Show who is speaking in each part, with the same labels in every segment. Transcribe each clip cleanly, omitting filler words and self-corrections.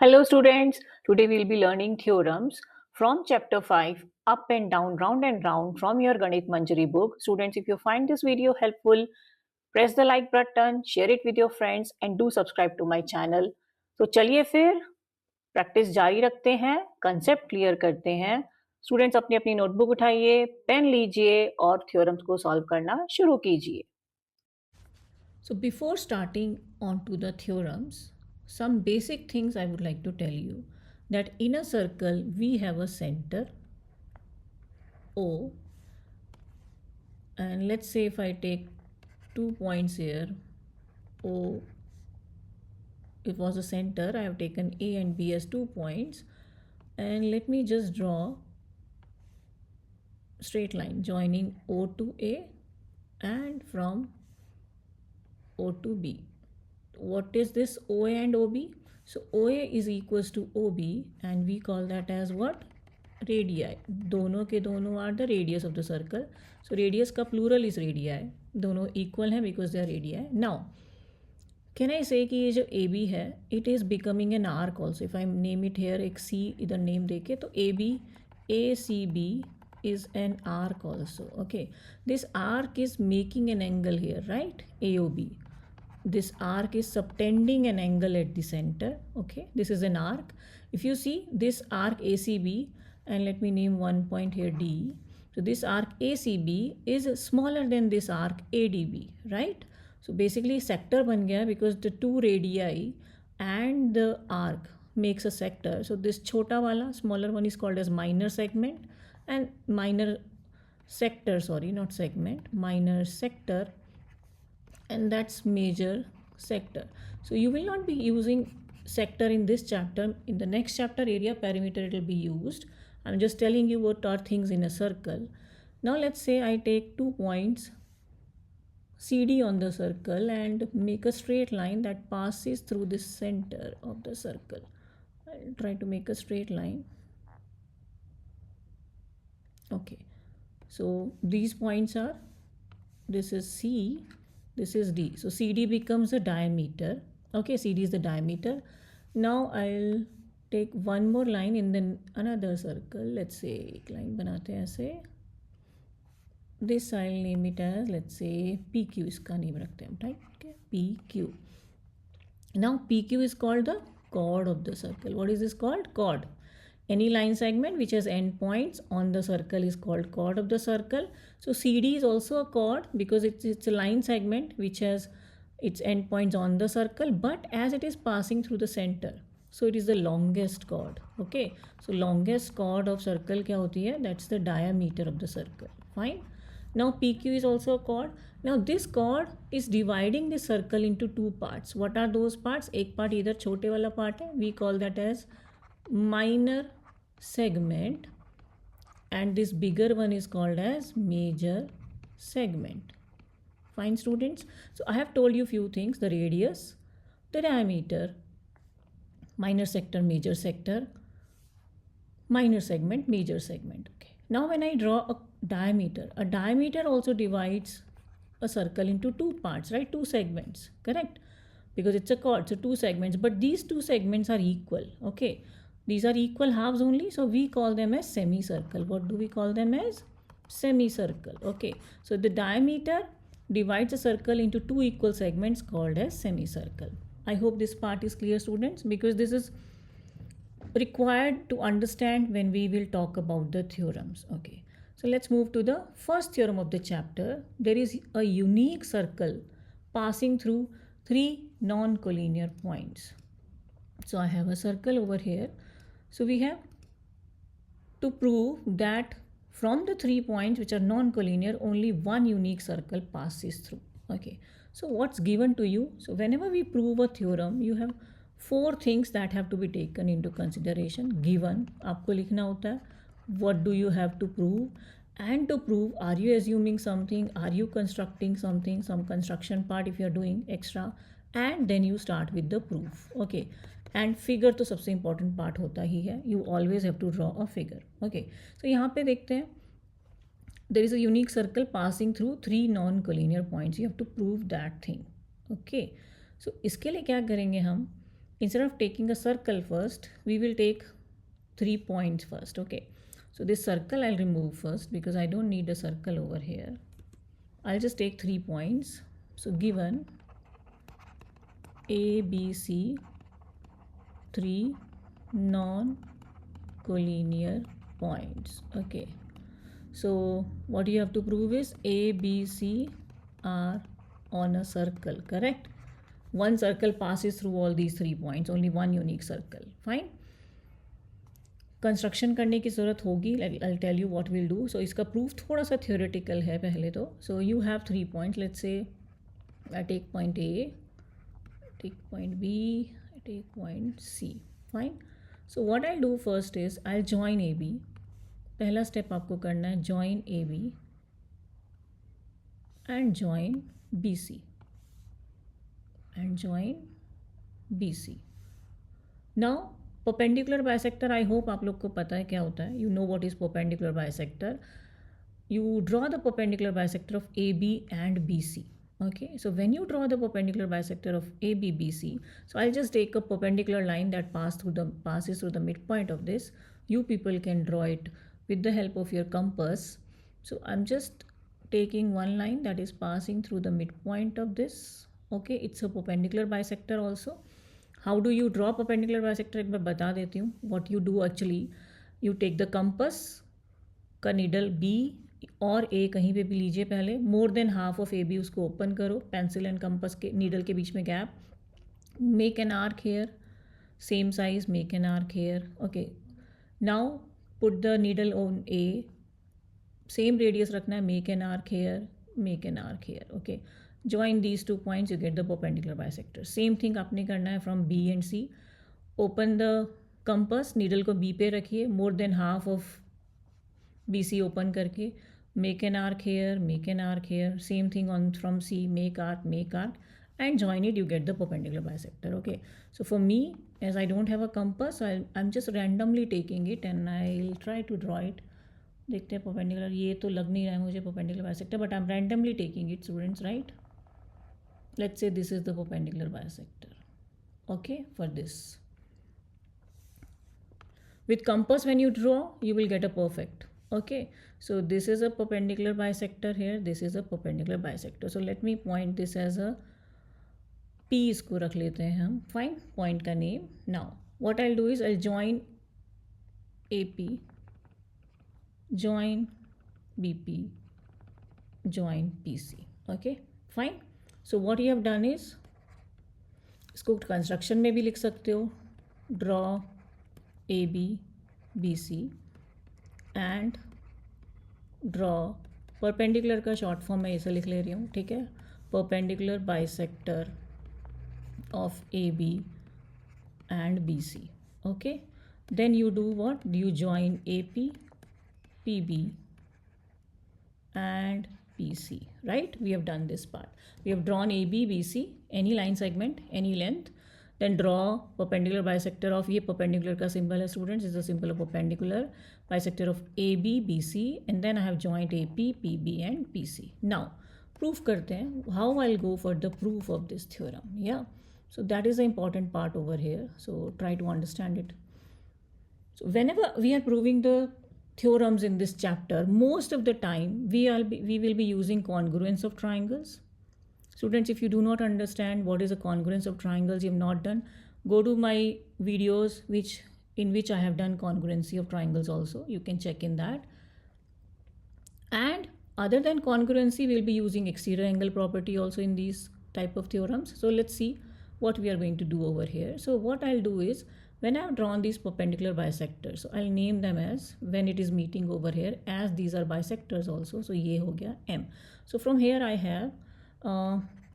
Speaker 1: Hello students, today we'll be learning theorems from chapter 5 up and down, round and round from your Ganit Manjari book. Students, if you find this video helpful, press the like button, share it with your friends and do subscribe to my channel. तो चलिए फिर practice जारी रखते हैं, concept clear करते हैं. Students अपनी अपनी नोटबुक उठाइए, पेन लीजिए और थ्योरम्स को सॉल्व करना शुरू कीजिए. So before starting on to the theorems, some basic things I would like to tell you that in a circle we have a center O, and let's say if I take 2 points here, O, it was a center, I have taken A and B as 2 points, and let me just draw straight line joining O to A and from O to B. What is this OA and OB? So OA is equals to OB and we call that as what? Radii. दोनों के दोनों are the radius of the circle. So radius का plural is radii. दोनों equal हैं because they are radii. Now, can I say कि ये जो AB है, it is becoming an arc also. If I name it here, एक C इधर name देके तो AB, ACB is an arc also. Okay, this arc is making an angle here, right? AOB. This arc is subtending an angle at the center. Okay, this is an arc. If you see this arc ACB, and let me name one point here D. So this arc ACB is smaller than this arc ADB, right? So basically sector ban gaya because the two radii and the arc makes a sector. So this chota wala smaller one is called as minor segment, and minor sector, sorry, not segment, minor sector, and that's major sector. So you will not be using sector in this chapter. In the next chapter, area perimeter, it will be used. I'm just telling you what are things in a circle. Now let's say I take 2 points CD on the circle and make a straight line that passes through the center of the circle. I'll try to make a straight line. Okay, so these points are, this is C, this is D. So CD becomes a diameter. Okay, CD is the diameter. Now I'll take one more line in the another circle. Let's say एक line बनाते हैं ऐसे. This I'll name it as, let's say PQ, इसका name रखते हैं हम, right? Okay, PQ. Now PQ is called the chord of the circle. What is this called? Chord. Any line segment which has endpoints on the circle is called chord of the circle. So CD is also a chord because it's a line segment which has its endpoints on the circle, but as it is passing through the center, so it is the longest chord. Okay, so longest chord of circle क्या होती है? That's the diameter of the circle. Fine. Now PQ is also a chord. Now this chord is dividing the circle into two parts. What are those parts? एक part इधर छोटे वाला part है, we call that as minor segment, and this bigger one is called as major segment. Fine, students. So I have told you few things: the radius, the diameter, minor sector, major sector, minor segment, major segment. Okay, now when I draw a diameter also divides a circle into two parts, right? Two segments, correct? Because it's a chord, so two segments, but these two segments are equal. Okay, these are equal halves only, so we call them as semicircle. What do we call them as? Semicircle. Okay, so the diameter divides a circle into two equal segments called as semicircle. I hope this part is clear, students, because this is required to understand when we will talk about the theorems. Okay, so let's move to the first theorem of the chapter. There is a unique circle passing through three non-collinear points. So I have a circle over here. So we have to prove that from the 3 points which are non-collinear, only one unique circle passes through. Okay, so what's given to you? So whenever we prove a theorem, you have 4 things that have to be taken into consideration. Given, आपको लिखना होता है, what do you have to prove, and to prove, are you assuming something, are you constructing something, some construction part if you are doing extra, and then you start with the proof. Okay, and figure तो सबसे important part होता ही है. You always have to draw a figure. Okay, so यहाँ पे देखते हैं, there is a unique circle passing through 3 non-collinear points. You have to prove that thing. Okay, so इसके लिए क्या करेंगे हम? instead of taking a circle first, we will take 3 points first. Okay, so this circle I'll remove first because I don't need a circle over here. I'll just take 3 points. So given A, B, C, 3 non-collinear points. Okay, so what you have to prove is A, B, C are on a circle, correct? One circle passes through all these 3 points, only one unique circle. Fine. Construction करने की ज़रूरत होगी. I'll tell you what we'll do. So इसका proof थोड़ा सा theoretical है पहले तो. So you have 3 points. Let's say I take point A, I take point B, I take point C. Fine. So what I'll do first is I'll join AB. पहला step आपको करना है join AB and join BC and join BC. Now perpendicular bisector, I hope आप लोग को पता है क्या होता है. You know what is perpendicular bisector. You draw the perpendicular bisector of AB and BC. Okay, so when you draw the perpendicular bisector of AB, BC, so I'll just take a perpendicular line that passes through the midpoint of this. You people can draw it with the help of your compass. So I'm just taking one line that is passing through the midpoint of this. Okay, it's a perpendicular bisector also. How do you draw perpendicular bisector एक बार बता देती हूँ. What you do actually, you take the compass का needle B और A कहीं पे भी लीजिए पहले. More than half of AB उसको ओपन करो. पेंसिल एंड कंपस के नीडल के बीच में gap. Make an arc here. Same size. Make an arc here. Okay. Now put the needle on A. Same radius रखना है. Make an arc here. Make an arc here. Okay. Join these 2 points, you get the perpendicular bisector. Same thing आपने करना है from B and C. Open the compass, needle को B पे रखिए. More than half of BC open करके make an arc here, make an arc here. Same thing on from C, make arc, and join it. You get the perpendicular bisector. Okay. So for me, as I don't have a compass, I'm just randomly taking it and I'll try to draw it. देखते हैं perpendicular. ये तो लग नहीं रहा है मुझे perpendicular bisector, but I'm randomly taking it, students, right? Let's say this is the perpendicular bisector. Okay, for this. With compass when you draw, you will get a perfect. Okay, so this is a perpendicular bisector here. This is a perpendicular bisector. So let me point this as a P. इसको रख लेते हैं हम. Fine, point का name. Now, what I'll do is I'll join AP, join BP, join PC. Okay, fine. So what you have done is, इसको construction में भी लिख सकते हो. Draw AB, BC and draw perpendicular का शॉर्ट फॉर्म मैं इसे लिख ले रही हूँ. ठीक है, perpendicular bisector of AB and BC. Okay, then you do what? You join AP, PB and PC, right? We have done this part. We have drawn AB, BC, any line segment, any length. Then draw perpendicular bisector of, ये perpendicular का symbol है students, is the symbol of perpendicular bisector of AB, BC, and then I have joined AP, PB and PC. Now, proof करते हैं. How I'll go for the proof of this theorem? Yeah, so that is the important part over here. So try to understand it. So whenever we are proving the theorems in this chapter, most of the time we will be using congruence of triangles. Students, if you do not understand what is a congruence of triangles, you have not done, go to my videos in which I have done congruency of triangles also. You can check in that. And other than congruency, we'll be using exterior angle property also in these type of theorems. So let's see what we are going to do over here. So what I'll do is, when I have drawn these perpendicular bisectors, so I'll name them as, when it is meeting over here, as these are bisectors also. So ये हो गया M. So from here I have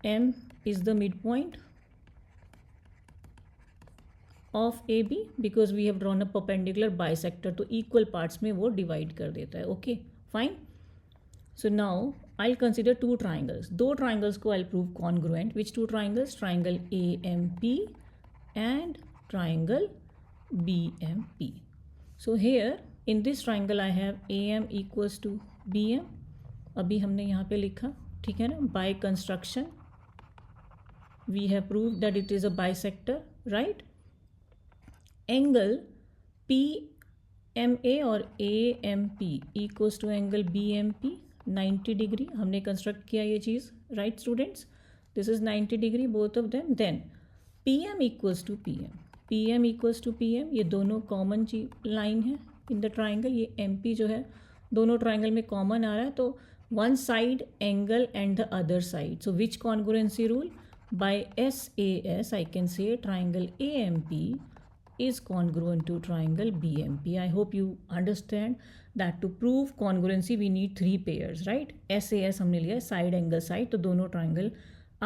Speaker 1: M is the midpoint of AB because we have drawn a perpendicular bisector, तो equal parts में वो divide कर देता है. Okay, fine. So now I'll consider two triangles. दो triangles को I'll prove congruent. Which two triangles? Triangle AMP and triangle BMP. So here in this triangle I have AM equals to BM. अभी हमने यहाँ पे लिखा, ठीक है ना. By construction we have proved that it is a bisector, right? Angle P M A और A M P equals to angle B M P 90 degree हमने कंस्ट्रक्ट किया ये चीज़, right students? This is 90 degree both of them. Then P M equals to P M, P M equals to P M, ये दोनों common line है in the triangle. ये M P जो है दोनों ट्राइंगल में कॉमन आ रहा है, तो one side angle and the other side. So which congruency rule? By SAS I can say triangle AMP is congruent to triangle BMP. I hope you understand that to prove congruency we need three pairs, right? SAS हमने लिया side angle side, तो दोनों triangle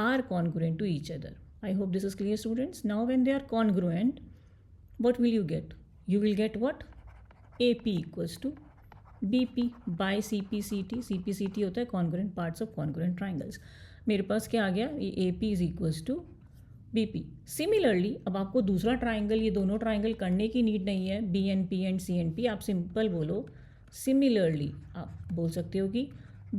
Speaker 1: are congruent to each other. I hope this is clear, students. Now when they are congruent, what will you get? You will get what? AP equals to BP by CPCT. CPCT होता है congruent parts of congruent triangles. मेरे पास क्या आ गया? ये AP is equals to BP. Similarly अब आपको दूसरा triangle, ये दोनों ट्राइंगल करने की नीड नहीं है, BNP एंड CNP. आप सिंपल बोलो सिमिलरली, आप बोल सकते हो कि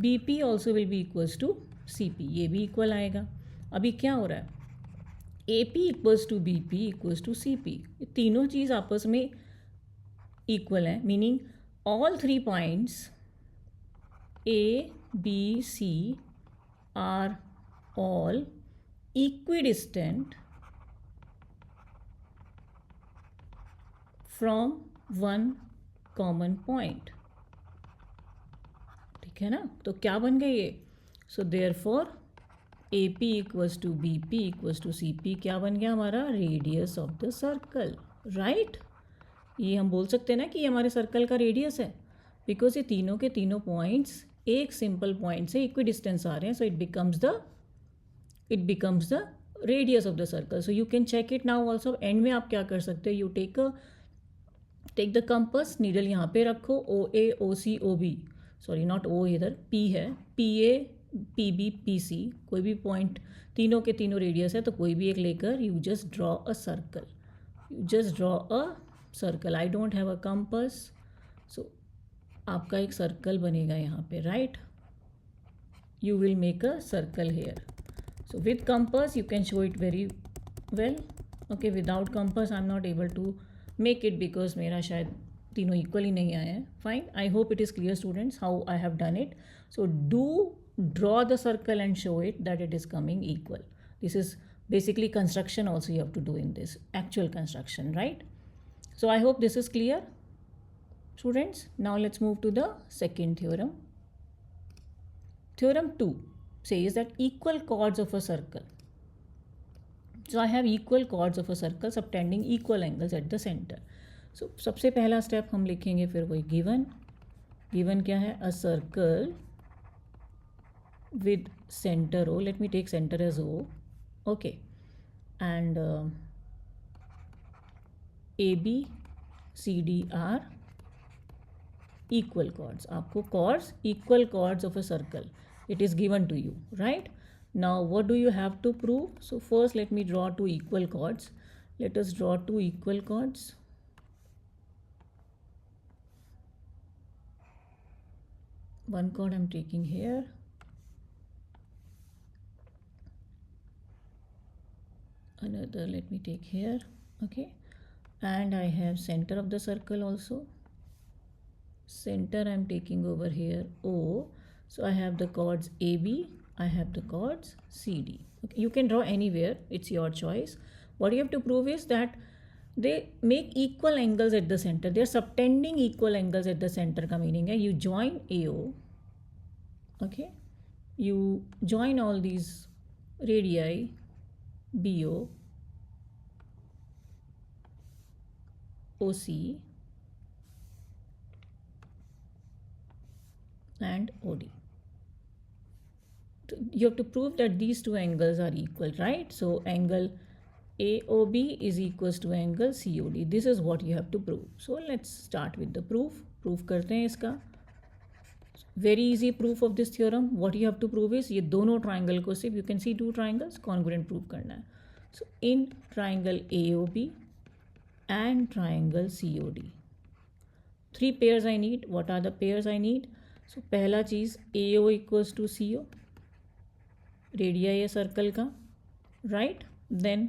Speaker 1: BP also will be equals to CP. ये भी इक्वल आएगा. अभी क्या हो रहा है? AP equals to BP equals to CP. ये तीनों चीज़ आपस में इक्वल है, meaning all 3 points A, B, C are all equidistant from one common point. ठीक है ना? तो क्या बन गए ये? So therefore AP equals to BP equals to CP क्या बन गया हमारा? Radius of the circle, right? ये हम बोल सकते हैं ना कि ये हमारे सर्कल का रेडियस है, बिकॉज ये तीनों के तीनों पॉइंट्स एक सिंपल पॉइंट से इक्वी डिस्टेंस आ रहे हैं. So it becomes the radius of the circle. So you can check it now also. And में आप क्या कर सकते हो? You take the compass, needle यहाँ पे रखो, OA OC OB, sorry not O इधर, P है, PA PB PC, कोई भी पॉइंट, तीनों के तीनों रेडियस है, तो कोई भी एक लेकर you just draw a circle. I don't have a compass, so आपका एक सर्कल बनेगा यहाँ पे, right? You will make a circle here. So with compass you can show it very well. Okay, without compass I am not able to make it because मेरा शायद तीनों equal ही नहीं आए हैं. Fine, I hope it is clear students how I have done it. So do draw the circle and show it that it is coming equal. This is basically construction also you have to do in this actual construction, right? So I hope this is clear, students. Now let's move to the second theorem. Theorem 2 says that equal chords of a circle. So I have equal chords of a circle subtending equal angles at the center. So सबसे पहला step हम लिखेंगे, फिर वही given क्या है? A circle with center O. Let me take center as O. Okay, and AB CD are equal chords. आपको chords, equal chords of a circle, it is given to you, right? Now what do you have to prove? So first let me draw two equal chords. Let us draw two equal chords. One chord I'm taking here, another let me take here. Okay, and I have center of the circle also. Center I'm taking over here O. So I have the chords AB, I have the chords CD. Okay, you can draw anywhere, it's your choice. What you have to prove is that they make equal angles at the center. They are subtending equal angles at the center. का meaning है you join AO. Okay, you join all these radii BO, OC and OD. So you have to prove that these two angles are equal, right? So angle AOB is equals to angle COD. This is what you have to prove. So let's start with the proof. Proof करते हैं इसका. Very easy proof of this theorem. What you have to prove is ये दोनों triangle को सिर्फ, you can see two triangles, congruent prove करना है. So in triangle AOB and triangle COD, three pairs I need. What are the pairs I need? So पहला चीज़ AO equals to CO, radii है circle का, right? Then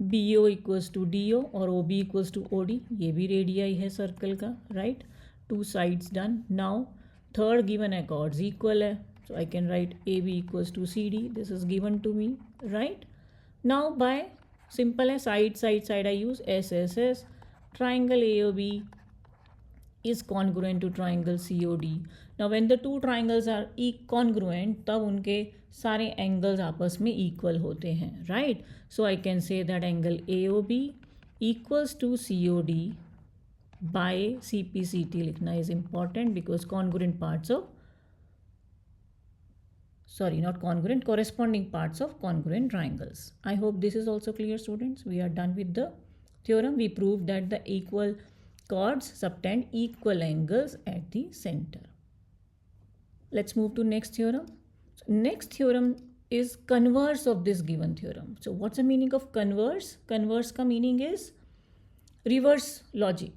Speaker 1: B O equals to D O और O B equals to O D, ये भी radii है circle का, right. Two sides done. Now third given है कॉर्ड्स इक्वल है, so I can write AB equals to CD. This is given to me, right? Now by simple है, side I use SSS. Triangle AOB is congruent to triangle COD. Now when the two triangles are congruent, तब उनके सारे angles आपस में equal होते हैं, right? So I can say that angle AOB equals to COD by CPCT. लिखना is important because congruent parts of, sorry, not congruent, corresponding parts of congruent triangles. I hope this is also clear, students. We are done with the theorem. We proved that the equal chords subtend equal angles at the center. Let's move to next theorem. So next theorem is converse of this given theorem. So what's the meaning of converse? Converse का meaning is reverse logic.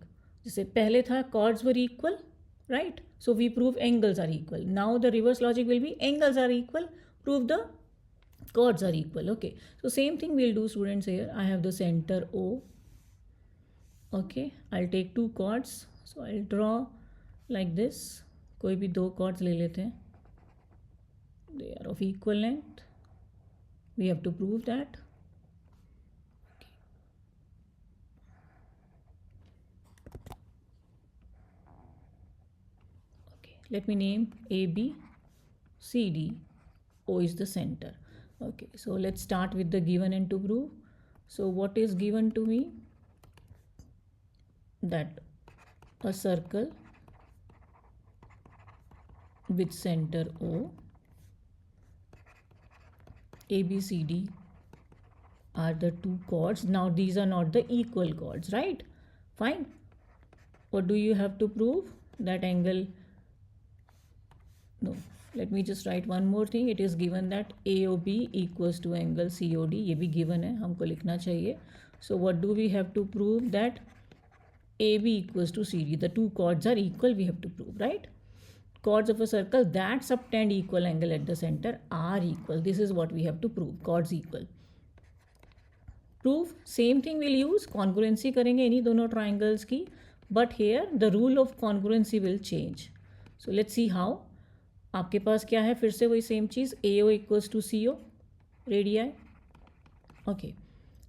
Speaker 1: जैसे पहले था chords were equal, right? So we prove angles are equal. Now the reverse logic will be angles are equal, prove the chords are equal. Okay, so same thing we'll do, students. Here I have the center O. Okay, I'll take two chords, so I'll draw like this. कोई भी दो chords ले लेते हैं. They are of equal length. We have to prove that. Let me name A, B, C, D. O is the center. Okay, so let's start with the given and to prove. So what is given to me? That a circle with center O, A, B, C, D are the two chords. Now these are not the equal chords, right? Fine. What do you have to prove? That angle, no, let me just write one more thing. It is given that AOB equals to angle COD. ये भी given है, हमको लिखना चाहिए. So what do we have to prove? That AB equals to CD. The two chords are equal, we have to prove, right? Chords of a circle that subtend equal angle at the center are equal. This is what we have to prove. Chords equal. Proof, same thing we'll use. Congruency करेंगे इन्हीं दोनों triangles की. But here the rule of congruency will change. So let's see how. आपके पास क्या है, फिर से वही सेम चीज़, AO equals to CO radii. Okay,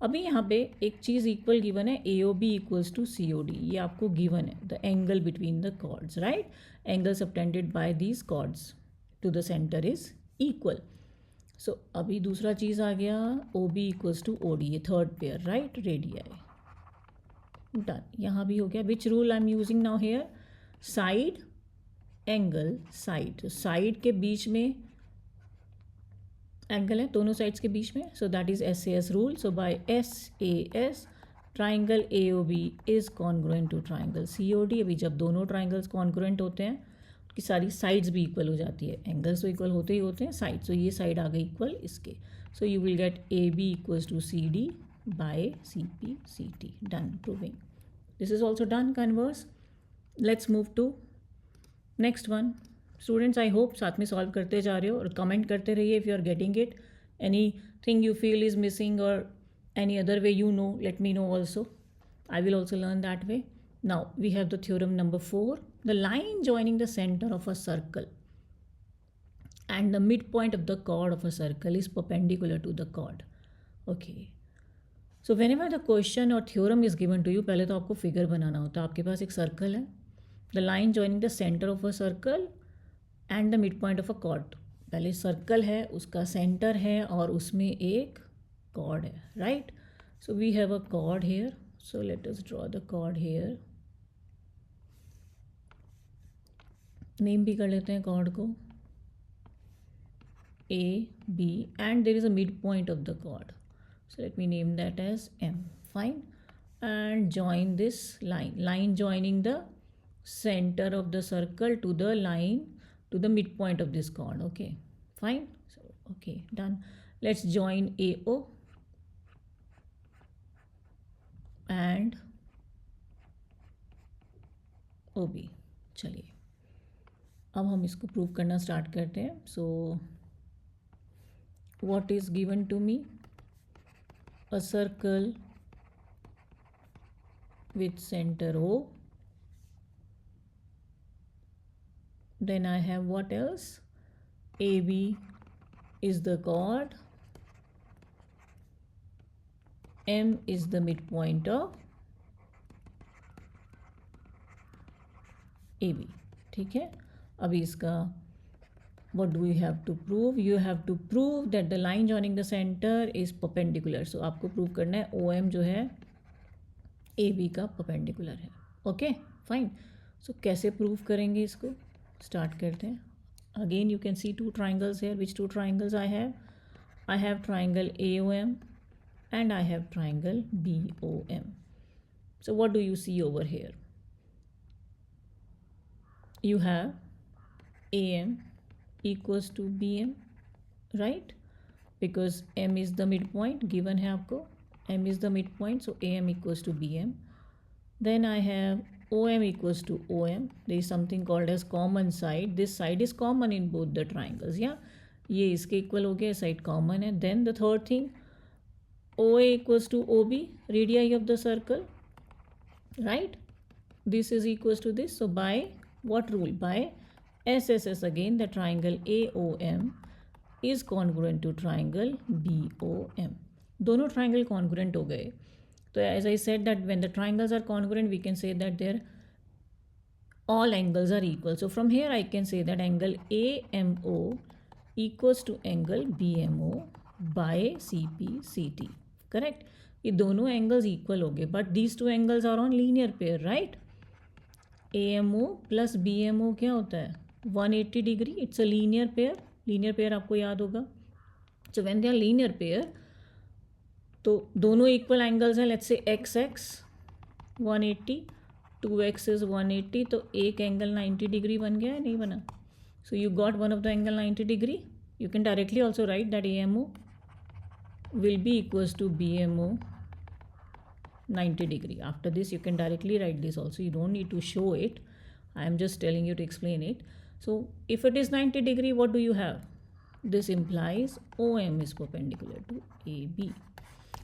Speaker 1: अभी यहाँ पे एक चीज़ इक्वल गिवन है, AOB इक्वल्स टू COD. ये आपको गिवन है, the angle between the chords, right? Angle subtended by these chords to the centre is equal. So अभी दूसरा चीज़ आ गया, OB इक्वल्स टू OD, ये third pair, right? Radii. Done. यहाँ भी हो गया. Which rule I am using now here? Side angle side. तो साइड के बीच में एंगल है, दोनों साइड्स के बीच में. So that is SAS rule. So by SAS triangle AOB is congruent to triangle COD. अभी जब दोनों ट्राइंगल्स कॉन्ग्रुएंट होते हैं, उसकी सारी साइड्स भी इक्वल हो जाती है. एंगल्स तो इक्वल होते ही होते हैं, साइड. सो ये साइड आ गई इक्वल इसके. So you will get AB equals to CD by CPCT. Done. Proving. This is also done. Converse. Let's move to next one. Students, I hope साथ में सॉल्व करते जा रहे हो और कमेंट करते रहिए if you are getting it. Anything you feel is missing और any other way you know, let me know also. I will also learn that way. Now we have the theorem number 4. The line joining the centre of a circle and the midpoint of the chord of a circle is perpendicular to the chord. Okay. So whenever the question or theorem is given to you, पहले तो आपको figure बनाना होता है. आपके पास एक circle है, the line joining the centre of a circle and the mid point of a chord. पहले circle है, उसका सेंटर है और उसमें एक कॉर्ड है, right? So we have a chord here. So let us draw the chord here. Name भी कर लेते हैं कॉर्ड को, A, B, and there is a midpoint of the chord. So let me name that as M. Fine. And join this line. Line joining the center of the circle to the line, to the midpoint of this chord. Okay. Fine. So, okay, done. Let's join AO and OB. चलिए, अब हम इसको prove करना start करते हैं. सो what is given to me? A circle with center O. Then I have what else? AB is the chord, M is the midpoint of AB. ठीक है, अभी इसका what do you have to prove? You have to prove that the line joining the center is perpendicular. So आपको prove करना है OM जो है AB का perpendicular है. Okay, fine. So कैसे prove करेंगे इसको? Start करते हैं. Again you can see two triangles here. Which two triangles I have? I have triangle AOM and I have triangle BOM. So what do you see over here? You have AM equals to BM, right? Because M is the midpoint, given है आपको, M is the midpoint, so AM equals to BM. Then I have OM equals to OM. There is something called as common side. This side is common in both the triangles, yeah? ये इसके equal हो गया, side common है. Then the third thing, OA equals to OB, radii of the circle, right? This is equals to this. So by what rule? By SSS again, the triangle AOM is congruent to triangle BOM. दोनों triangle congruent हो गए. So as I said that when the triangles are congruent, we can say that their all angles are equal. So from here I can say that angle AMO equals to angle BMO by CPCT. Correct? ये दोनों angles equal हो गए, but these two angles are on linear pair, right? AMO plus BMO क्या होता है? 180 degree. It's a linear pair. Linear pair आपको याद होगा. So when they are linear pair, तो दोनों equal angles हैं. Let's say XX 180, 2x is 180, तो एक angle 90 degree बन गया है, नहीं बना? So you got one of the angle 90 degree. You can directly also write that AMO will be equals to BMO 90 degree. After this you can directly write this also. You don't need to show it. I am just telling you to explain it. So if it is 90 degree, what do you have? This implies OM is perpendicular to AB.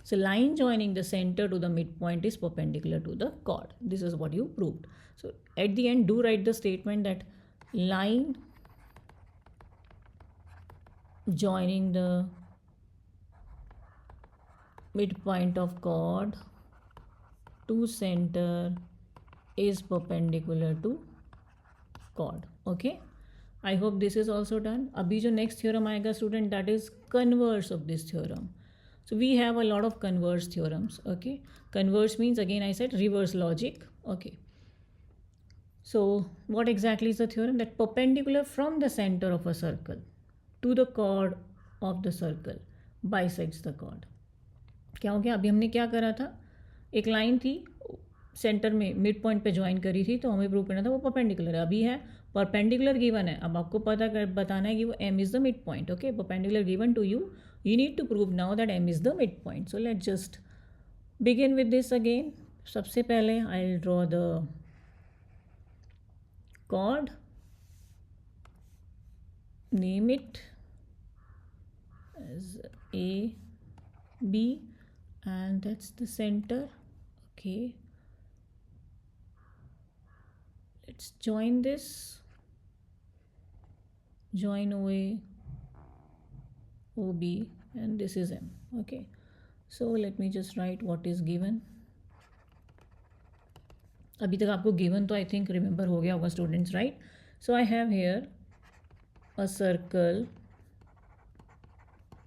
Speaker 1: So line joining the center to the midpoint is perpendicular to the chord. This is what you proved. So at the end, do write the statement that line joining the midpoint of chord to center is perpendicular to chord. Okay, I hope this is also done. अभी जो next theorem आएगा student, that is converse of this theorem. So we have a lot of converse theorems. Okay, converse means, again I said, reverse logic. Okay, so what exactly is the theorem? That perpendicular from the center of a circle to the chord of the circle bisects the chord. क्या हो गया? अभी हमने क्या करा था? एक line थी सेंटर में मिड पॉइंट पे ज्वाइन करी थी, तो हमें प्रूव करना था वो परपेंडिकुलर है. अभी है परपेंडिकुलर गिवन है, अब आपको बताना है कि वो m is the mid point. Okay, perpendicular given to you, you need to prove now that m is the midpoint. So let's just begin with this again. सबसे पहले I'll draw the chord, name it as A, B, and that's the center. Okay, let's join this, join OA, OB, and this is M. Okay, so let me just write what is given. अभी तक आपको given तो I think remember हो गया होगा students, right? So I have here a circle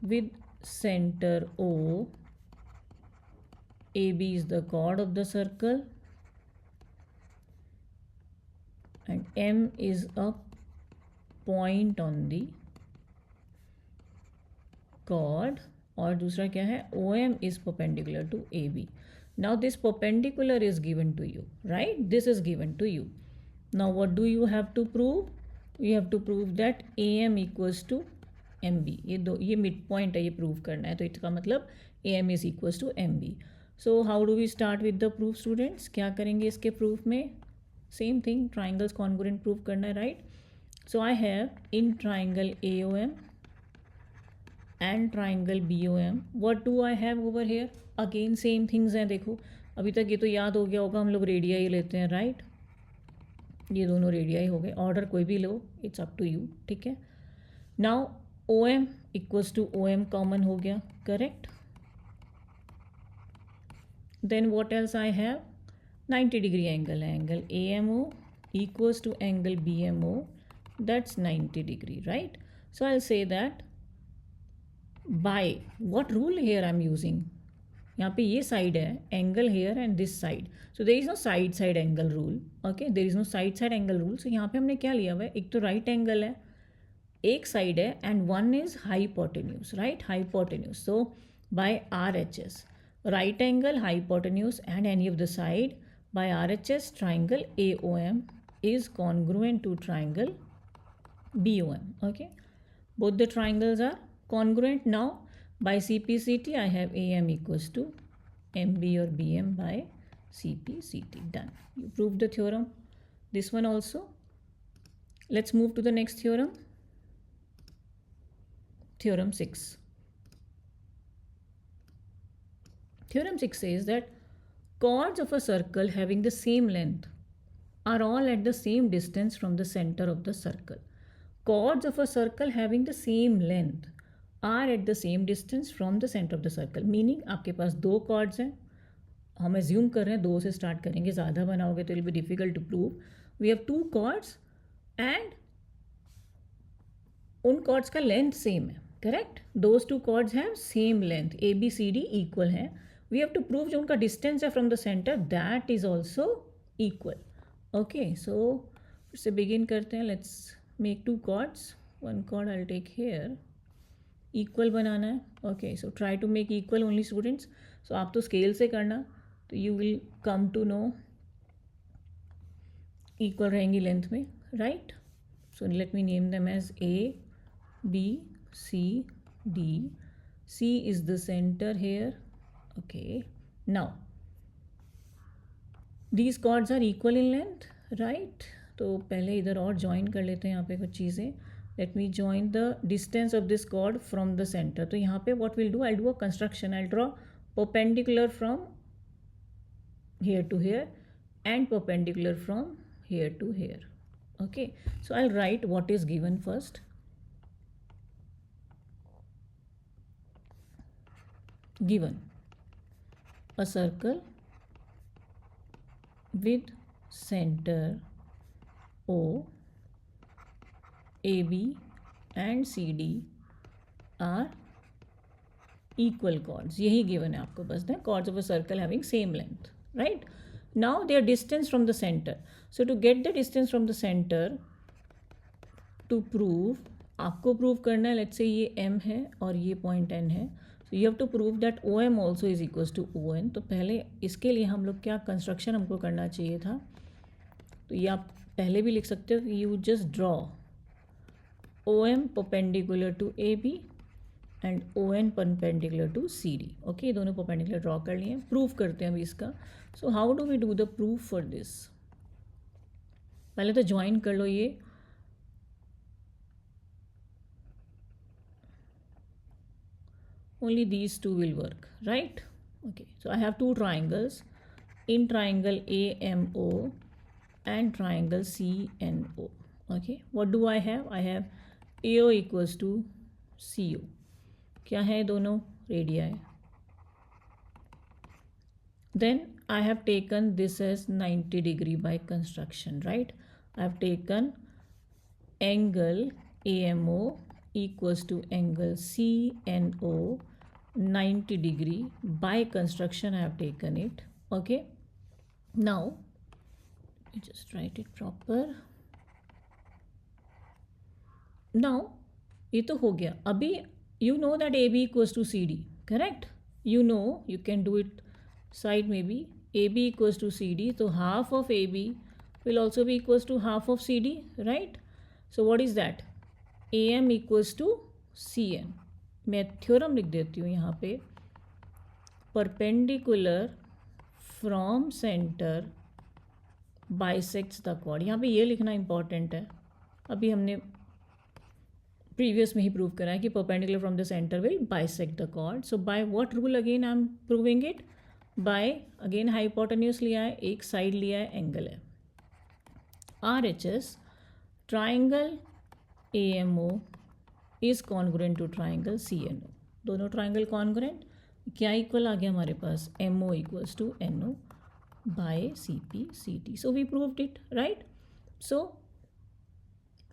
Speaker 1: with center O. AB is the chord of the circle and M is a point on the chord, और दूसरा क्या है? OM is perpendicular to AB. Now this perpendicular is given to you, right? This is given to you. Now what do you have to prove? You have to prove that AM equals to MB. ये mid point है, ये prove करना है, तो इसका मतलब AM is equals to MB. So how do we start with the proof students? क्या करेंगे इसके प्रूफ में? Same thing, triangles congruent prove करना है, right? So I have in triangle AOM and triangle BOM, what do I have over here? Again same things हैं, देखो अभी तक ये तो याद हो गया होगा, हम लोग रेडियाई लेते हैं, राइट। ये दोनों रेडियाई हो गए, ऑर्डर कोई भी लो, इट्स अप टू यू, ठीक है। Now O M equals to O M common हो गया, correct. Then what else I have, 90 degree angle है, angle A M O equals to angle BMO, that's 90 degree, right? So I'll say that by what rule here I'm using, यहाँ पे ये side है, angle here and this side, so there is no side side angle rule, okay, there is no side side angle rule. So यहाँ पे हमने क्या लिया हुआ है, एक तो right angle है, एक side है, and one is hypotenuse, right, hypotenuse. So by RHS, right angle, hypotenuse and any of the side, by RHS triangle AOM is congruent to triangle BOM, okay, both the triangles are congruent. Now by CPCT I have AM equals to MB or BM by CPCT, done. You proved the theorem, this one also. Let's move to the next theorem, theorem 6. Theorem 6 says that chords of a circle having the same length are all at the same distance from the center of the circle. Chords of a circle having the same length are at the same distance from the center of the circle. Meaning आपके पास दो chords हैं, हम assume कर रहे हैं दो से start करेंगे, ज़्यादा बनाओगे तो it will be difficult to prove. We have two chords and उन chords का length same है, correct? Those two chords have same length, A B C D equal है. We have to prove जो उनका distance है from the center, that is also equal. Okay, so इससे begin करते हैं. Let's make two chords. One chord I'll take here. Equal बनाना है. Okay, so try to make equal only students. So आप तो scale से करना, तो you will come to know equal रहेंगी length में, right? So let me name them as A, B, C, D. C is the center here. Okay, now these chords are equal in length, right? तो पहले इधर और join कर लेते हैं यहाँ पे कुछ चीज़ें. Let me join the distance of this chord from the center. तो यहाँ पे what we'll do, I'll do a construction. I'll draw perpendicular from here to here and perpendicular from here to here. Okay, so I'll write what is given first. Given a circle with center O, AB and CD are equal chords. यही given है आपको, बस ना, chords of a circle having same length, right? Now their distance from the center. So to get the distance from the center, to prove, आपको prove करना है, let's say ये M है और ये point N है. So you have to prove that OM also is equals to ON. तो पहले इसके लिए हम लोग क्या construction हमको करना चाहिए था, तो ये आप पहले भी लिख सकते हो कि you just draw OM perpendicular to AB and ON perpendicular to CD. Okay, ये दोनों perpendicular draw कर लिए. Proof करते हैं अभी इसका. So how do we do the proof for this? पहले तो join कर लो ये. Only these two will work, right? Okay, so I have two triangles, in triangle AMO and triangle CNO. Okay, what do I have? I have AO equals to CO. क्या है दोनों radio है. Then I have taken this as 90 degree by construction, right? I have taken angle AMO equals to angle CNO 90 degree by construction. I have taken it. Okay, now you just write it proper. Now ये तो हो गया. अभी you know that AB equals to CD, correct? You know, you can do it side maybe. AB equals to CD, so half of AB will also be equals to half of CD, right? So what is that? AM equals to CN. मैं theorem लिख देती हूँ यहाँ पे. Perpendicular from centre bisects the chord. यहाँ पे ये लिखना इंपॉर्टेंट है. अभी हमने प्रीवियस में ही प्रूव करा है कि perpendicular from the centre will bisect the chord. So by what rule again I am proving it? By again hypotenuse लिया है, एक साइड लिया है, एंगल है. R H S triangle A M O is congruent to triangle C N O. दोनों triangle congruent, क्या equal आ गया हमारे पास, M O equals to N O by C P C T. So we proved it, right. So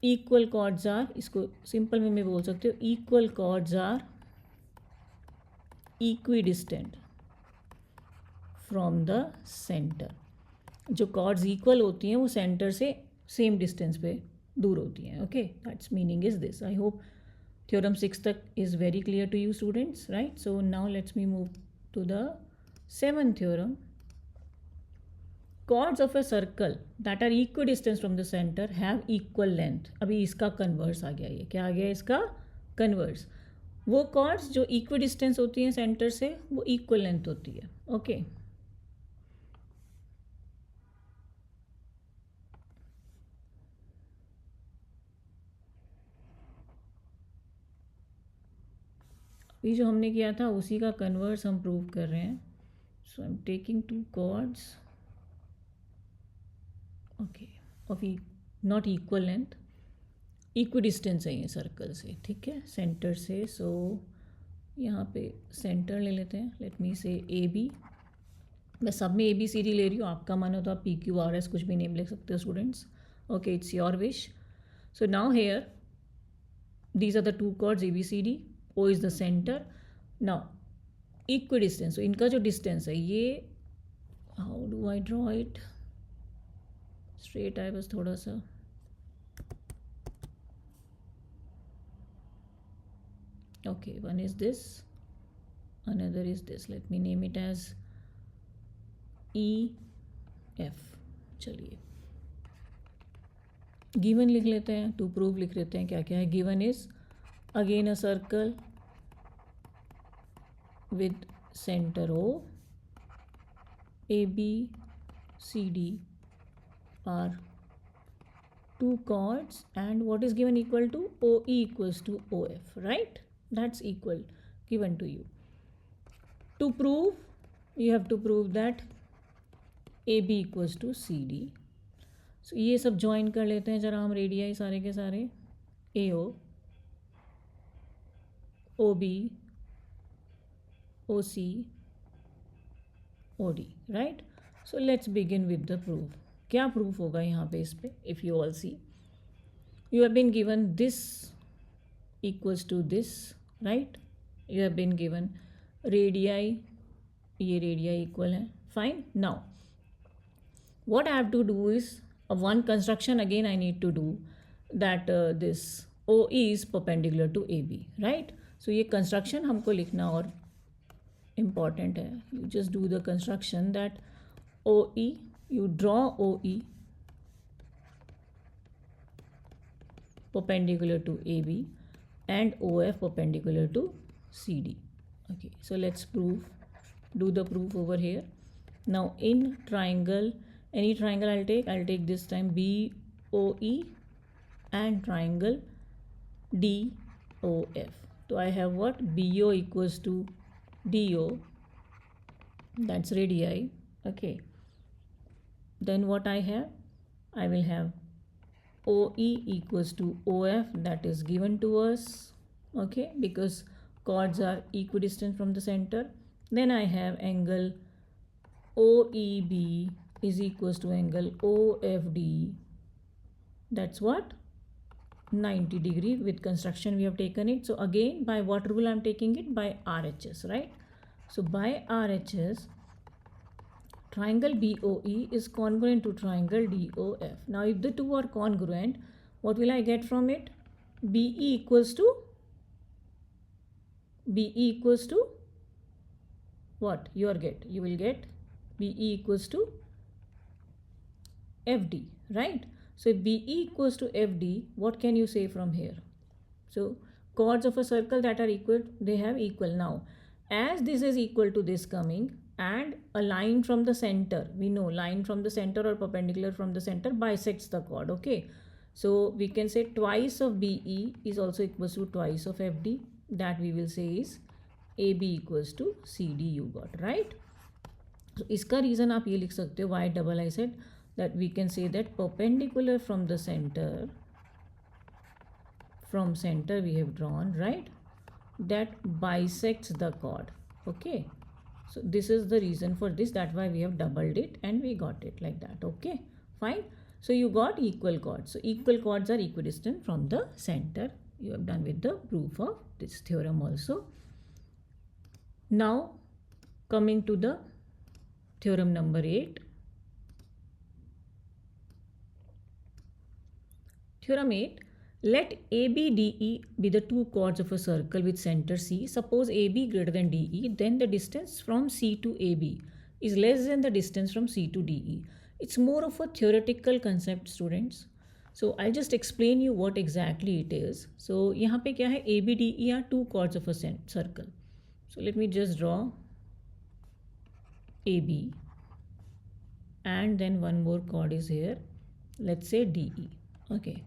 Speaker 1: equal chords are, इसको simple में बोल सकते हो, equal chords are equidistant from the centre. जो कॉर्ड्स इक्वल होती हैं वो सेंटर से सेम डिस्टेंस पे दूर होती हैं. Okay, that's meaning is this. I hope theorem 6 तक is very clear to you students, right? So now let's me move to the seventh theorem. Chords of a circle that are equidistant from the center have equal length. अभी इसका converse आ गया, ये क्या आ गया इसका converse. वो chords जो equidistant होती हैं सेंटर से वो equal length होती है. ओके, ये जो हमने किया था उसी का कन्वर्स हम प्रूव कर रहे हैं. So I am taking two chords okay of not equal length, equidistance है ये सर्कल से, ठीक है, सेंटर से. सो यहाँ पे सेंटर ले लेते हैं. लेट मी से ए बी. मैं सब में ए बी सी डी ले रही हूँ, आपका मन हो तो आप पी क्यू आर एस कुछ भी नेम लिख सकते हो students. Okay, it's your wish. So now here these are the two chords ABCD. O is the center. Now equidistant, so इनका जो distance है ये, how do I draw it? Straight I बस थोड़ा सा, okay, one is this, another is this. Let me name it as E F. चलिए given लिख लेते हैं, टू प्रूव लिख लेते हैं. क्या क्या है given is, again a circle with center O, A B C D are two chords and what is given equal to OE equals to OF, right? That's equal given to you. To prove, you have to prove that AB equals to CD. So ये सब join कर लेते हैं जरा हम radii सारे के सारे, AO, OB, OC, OD, right? So let's begin with the proof. क्या प्रूफ होगा यहाँ पे इस पे? If you all see, you have been given this equals to this, right? You have been given radii, ये radii equal है, fine. Now what I have to do is one construction again I need to do, that this OE is perpendicular to AB, right? So ये construction हमको लिखना और important है. You just do the construction that OE, you draw OE perpendicular to AB and OF perpendicular to CD. Okay, so let's prove, do the proof over here. Now in triangle, any triangle I'll take this time BOE and triangle DOF. So I have what, BO equals to DO, that's radii. Okay, then what I have, I will have OE equals to OF, that is given to us, okay, because chords are equidistant from the center. Then I have angle OEB is equals to angle OFD, that's what, 90 degree. With construction we have taken it. So again, by what rule I am taking it? By RHS, right? So by RHS, triangle BOE is congruent to triangle DOF. Now if the two are congruent, what will I get from it? BE equals to what? You will get BE equals to FD, right? So if BE equals to FD, what can you say from here? So chords of a circle that are equal, they have equal. Now as this is equal to this coming, and a line from the center, we know line from the center or perpendicular from the center bisects the chord, okay? So we can say twice of BE is also equals to twice of FD, that we will say is AB equals to CD, you got, right? इसका reason आप ये लिख सकते हो, why double I said that we can say that perpendicular from the centre, from center we have drawn, right, that bisects the chord. Okay, so this is the reason for this, that's why we have doubled it and we got it like that. Okay, fine. So you got equal chords. So equal chords are equidistant from the center. You have done with the proof of this theorem also. Now coming to the theorem number 8. Theorem 8. Let ABDE be the two chords of a circle with center C. Suppose AB greater than DE, then the distance from C to AB is less than the distance from C to DE. It's more of a theoretical concept, students. So I'll just explain you what exactly it is. So यहाँ पे क्या है, ABDE are two chords of a circle. So let me just draw AB and then one more chord is here. Let's say DE. Okay.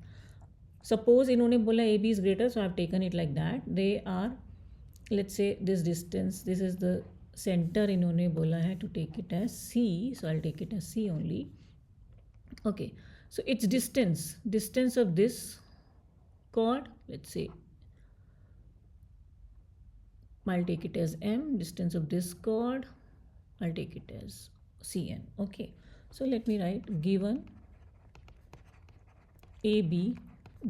Speaker 1: Suppose इन्होंने बोला AB is greater, so I have taken it like that. They are, let's say this distance, this is the center, इन्होंने बोला है to take it as C, so I'll take it as C only. Okay, so its distance of this chord, let's say I'll take it as M, distance of this chord I'll take it as Cn. Okay, so let me write, given AB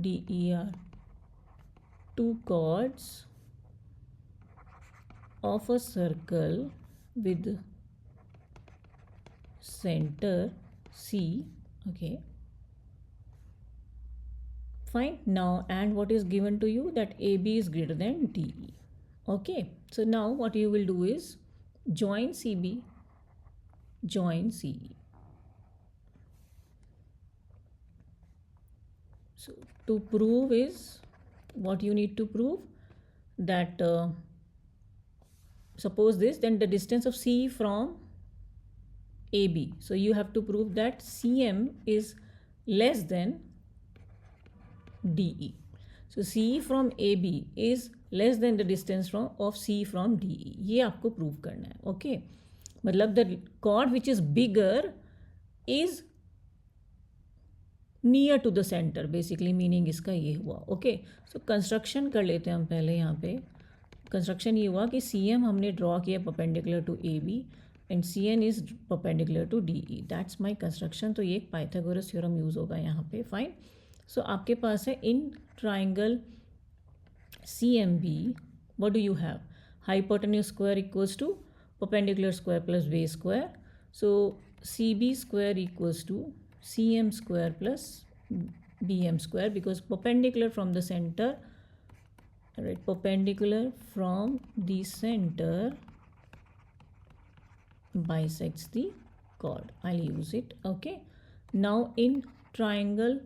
Speaker 1: DE are two chords of a circle with center C. Okay, fine. Now, and what is given to you, that AB is greater than DE. Okay, so now what you will do is join CB, join CE. So to prove is, what you need to prove, that suppose this, then the distance of C from AB. So you have to prove that CM is less than DE. So C from AB is less than the distance from of C from DE. ये आपको prove करना है. Okay, मतलब the chord which is bigger is near to the centre, basically meaning इसका ये हुआ. Okay, so construction कर लेते हैं हम पहले. यहाँ पे कंस्ट्रक्शन ये हुआ कि सी एम हमने ड्रॉ किया perpendicular to A B and C N is perpendicular to D E. That's my construction. तो ये एक पाइथागोरस थ्योरम यूज़ होगा यहाँ पे. फाइन. सो आपके पास है in triangle C M B, what do you have, hypotenuse square equals to perpendicular square plus base square. So C B square equals to cm square plus bm square, because perpendicular from the center, right, perpendicular from the center bisects the chord. I'll use it. Okay, now in triangle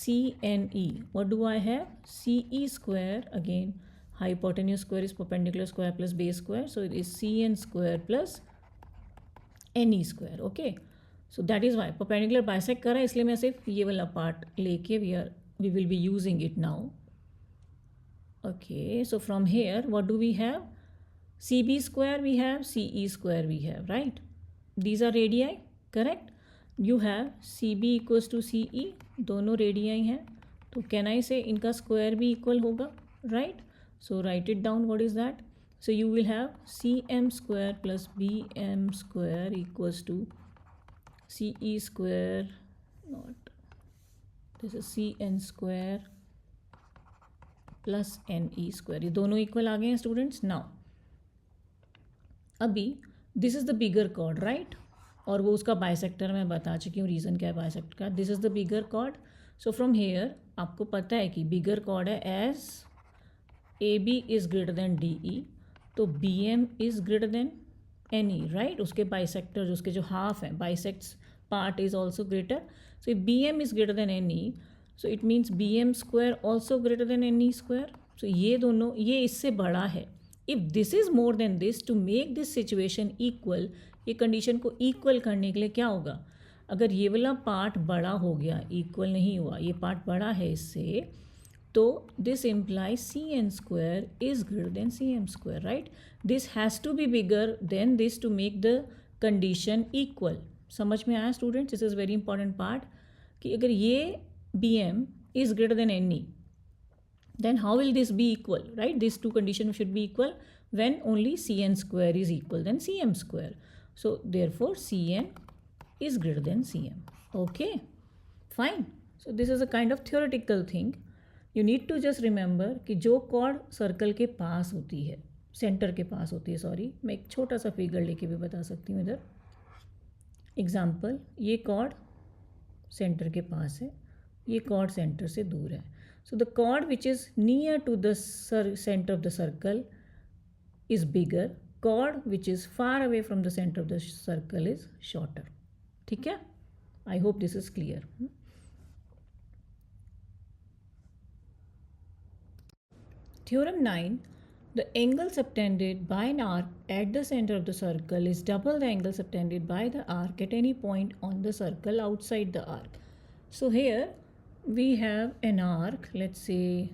Speaker 1: CNE, what do I have, CE square, again hypotenuse square is perpendicular square plus base square, so it is CN square plus NE square. Okay, so that is why perpendicular bisect कर रहा है, इसलिए मैं सिर्फ ये वाला part लेके we will be using it now. Okay, so from here what do we have, CB square we have, CE square we have, right? These are radii, correct? You have CB equals to CE, दोनों radii हैं, तो can I say इनका square भी equal होगा, right? So write it down, what is that? So you will have CM square plus BM square equals to CE square, not, this is CN square plus NE square. ये दोनों equal आ गए हैं students. Now अभी this is the bigger chord, right, और वो उसका bisector मैं बता चुकी हूँ, रीज़न क्या है बाइसेक्टर का. This is the bigger chord. So from here आपको पता है कि बिगर कॉर्ड है as A B is greater than D E, तो B M is greater than N E, right. उसके बाइसेक्टर, उसके जो हाफ हैं, bisects part is also greater. So if bm is greater than ne, so it means bm square also greater than ne square. So ये दोनों, ये इससे बड़ा है. If this is more than this, to make this situation equal, ये condition को equal करने के लिए क्या होगा, अगर ये वाला पार्ट बड़ा हो गया, इक्वल नहीं हुआ, ये पार्ट बड़ा है इससे, तो this implies C N square is greater than C M square, right. This has to be bigger than this to make the condition equal. समझ में आया students? This is very important part कि अगर ये B M is greater than N E, then how will this be equal, right? These two conditions should be equal when only Cn square is equal than Cm square. So therefore Cn is greater than Cm. Okay, fine. So this is a kind of theoretical thing. You need to just remember कि जो cord circle के पास होती है, centre के पास होती है, sorry मैं एक छोटा सा फिगर लेके भी बता सकती हूँ इधर। एग्जाम्पल, ये कॉर्ड सेंटर के पास है, ये कॉर्ड सेंटर से दूर है। So the chord which is near to the center of the circle is bigger. Chord which is far away from the center of the circle is shorter. ठीक है? I hope this is clear. Theorem 9. The angle subtended by an arc at the center of the circle is double the angle subtended by the arc at any point on the circle outside the arc. So here we have an arc, let's say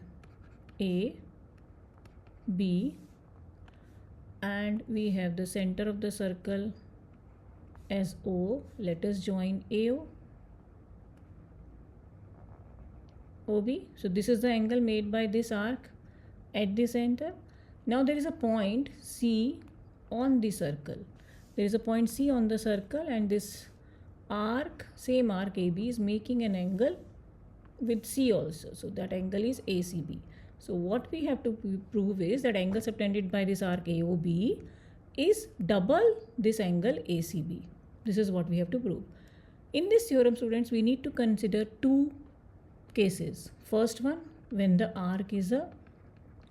Speaker 1: A, B, and we have the center of the circle as O. Let us join AO, OB. So this is the angle made by this arc at the center. Now there is a point C on the circle. There is a point C on the circle, and this arc, same arc AB, is making an angle with C also. So that angle is ACB. So what we have to prove is that angle subtended by this arc AOB is double this angle ACB. This is what we have to prove. In this theorem, students, we need to consider two cases. First one, when the arc is a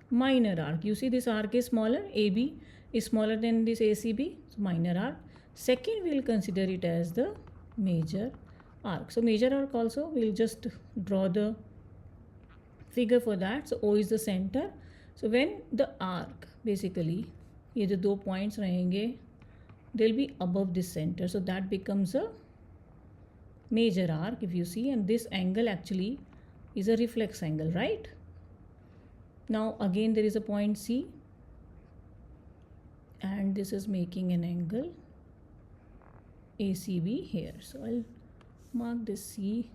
Speaker 1: minor arc. You see this arc is smaller, AB is smaller than this ACB, so minor arc. Second, we will consider it as the major arc. So major arc also, we'll just draw the figure for that. So O is the center. So when the arc, basically ये जो दो points रहेंगे, they'll be above this center, so that becomes a major arc if you see, and this angle actually is a reflex angle, right? Now again there is a point C, and this is making an angle ACB here. So I'll mark this C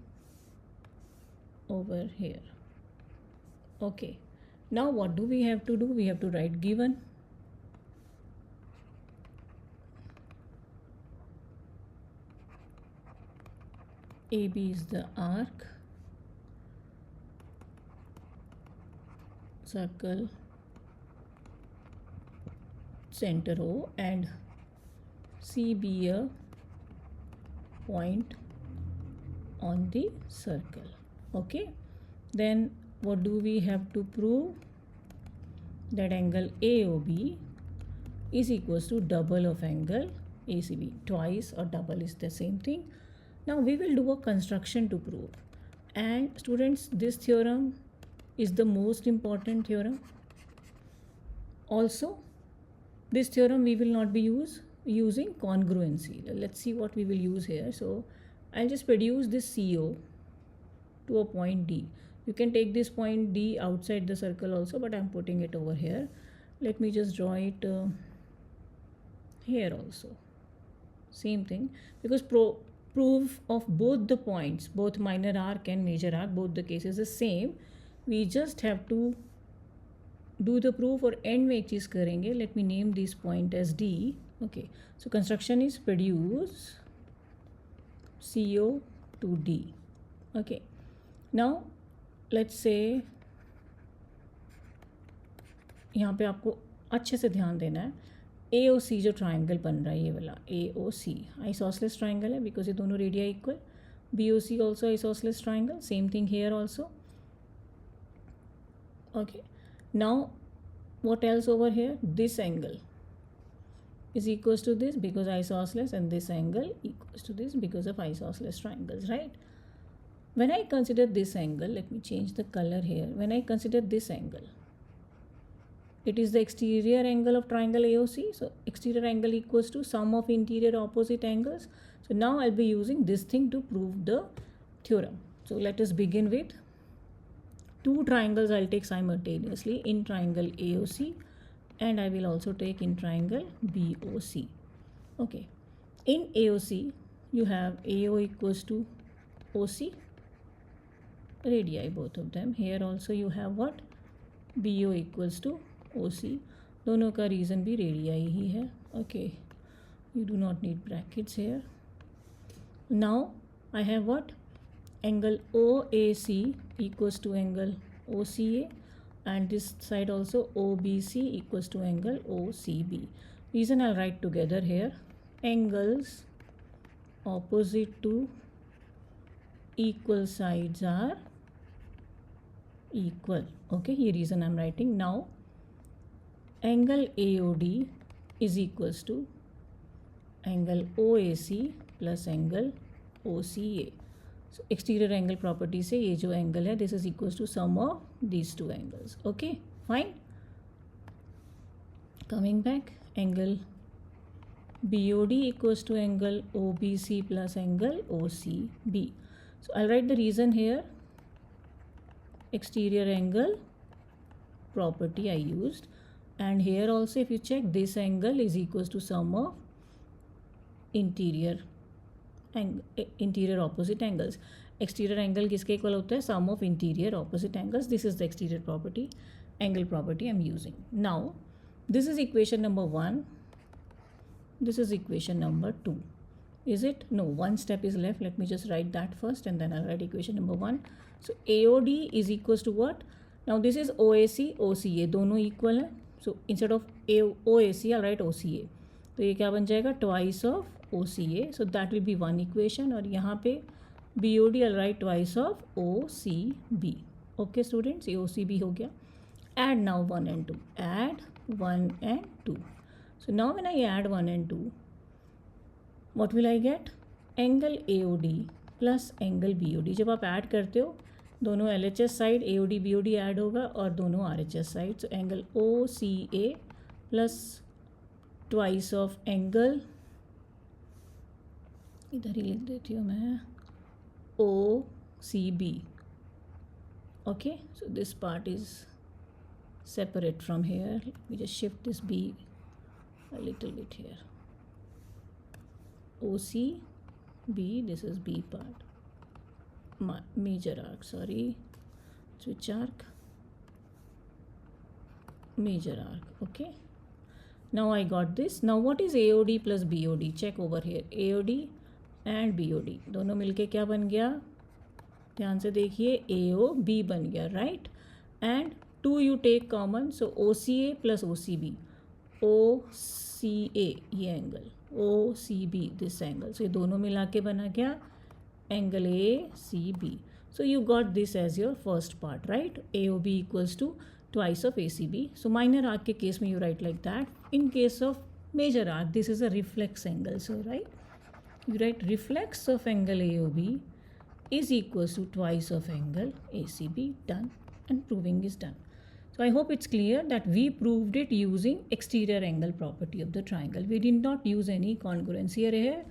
Speaker 1: over here. Okay, now what do we have to do? We have to write given. AB is the arc, circle, center O, and C be a point on the circle. Okay, then what do we have to prove? That angle AOB is equals to double of angle ACB. Twice or double is the same thing. Now we will do a construction to prove, and students, this theorem is the most important theorem. Also, this theorem we will not be using congruency. Let's see what we will use here. So I'll just produce this CO to a point D. You can take this point D outside the circle also, but I'm putting it over here. Let me just draw it here also. Same thing, because proof of both the points, both minor arc and major arc, both the cases is same. We just have to do the proof, और end में एक चीज़ करेंगे. Let me name this point as D. Okay, so construction is produce CO to D. Okay, now let's say यहाँ पे आपको अच्छे से ध्यान देना है. AOC जो ट्राइंगल बन रहा है, ये वाला AOC आइसोसलेस ट्राइंगल है, बिकॉज ये दोनों radii equal. BOC also isosceles triangle, same thing here also. Okay, now what else over here? This angle is equals to this because isosceles, and this angle equals to this because of isosceles triangles, right? When I consider this angle, let me change the color here. When I consider this angle, it is the exterior angle of triangle AOC. So exterior angle equals to sum of interior opposite angles. So now I'll be using this thing to prove the theorem. So let us begin with two triangles I'll take simultaneously in triangle AOC, and I will also take in triangle BOC. Okay, In AOC, you have AO equals to OC, radii both of them. Here also you have what? BO equals to OC. दोनों का reason भी radii ही है. Okay, you do not need brackets here. Now I have what? Angle OAC equals to angle OCA, and this side also OBC equals to angle OCB. Reason I'll write together here. Angles opposite to equal sides are equal. Okay, ये reason I'm writing. Now angle AOD is equals to angle OAC plus angle OCA. So exterior angle property से ये जो angle है, this is equals to sum of these two angles. Okay, fine. Coming back, angle BOD equals to angle OBC plus angle OCB. So I'll write the reason here. Exterior angle property I used, and here also if you check, this angle is equals to sum of interior opposite angles. Exterior angle किसके equal होता है? sum of interior opposite angles. This is the exterior property, angle property I'm using. Now this is equation number 1, this is equation number 2. Is it? No, one step is left. Let me just write that first and then I'll write equation number 1. So AOD is equals to what? Now this is OAC, OCA, दोनों equal हैं. So instead of OAC I'll write OCA. तो ये क्या बन जाएगा? Twice of OCA. So that will be one equation. और यहाँ पे BOD I'll write twice of OCB. Okay students, ये OCB हो गया. Add now 1 and 2. Add 1 and 2. So now when I add 1 and 2, what will I get? Angle AOD plus angle BOD. जब आप add करते हो दोनों LHS side AOD BOD add होगा और दोनों RHS side. So angle OCA plus twice of angle, इधर ही लिख देती हूँ मैं, OCB. Okay, so this part is separate from here. Let me just shift this B a little bit here. OCB, this is B part. Major arc, sorry, switch arc, major arc. Okay, now I got this. Now what is AOD plus BOD? Check over here. AOD and BOD दोनों मिलके क्या बन गया? ध्यान से देखिए, AOB बन गया, right? And 2 you take common, so OCA plus OCB. OCA ये angle, OCB this angle. So ये दोनों मिला के बना क्या? Angle ACB. So you got this as your first part, right? AOB equals to twice of ACB. So minor arc के case में you write like that. In case of major arc, this is a reflex angle. So right, you write reflex of angle AOB is equals to twice of angle ACB. Done, and proving is done. So I hope it's clear that we proved it using exterior angle property of the triangle. We did not use any congruency here,